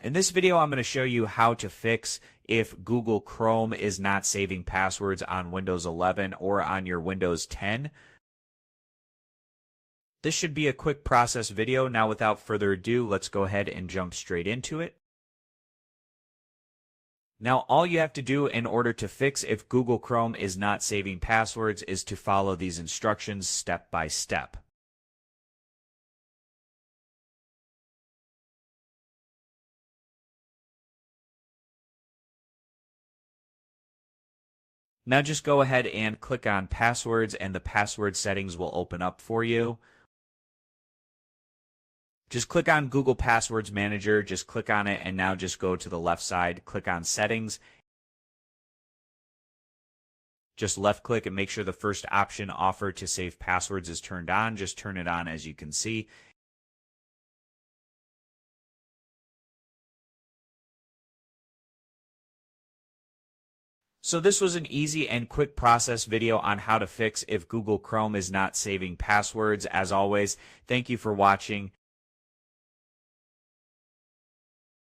In this video, I'm going to show you how to fix if Google Chrome is not saving passwords on Windows 11 or on your Windows 10. This should be a quick process video. Now, without further ado, let's go ahead and jump straight into it. Now, all you have to do in order to fix if Google Chrome is not saving passwords is to follow these instructions step by step. Now just go ahead and click on passwords and the password settings will open up for you. Just click on Google Passwords Manager, just click on it, and now just go to the left side, click on Settings. Just left click and make sure the first option, Offer to Save Passwords, is turned on. Just turn it on as you can see. So this was an easy and quick process video on how to fix if Google Chrome is not saving passwords. As always, thank you for watching.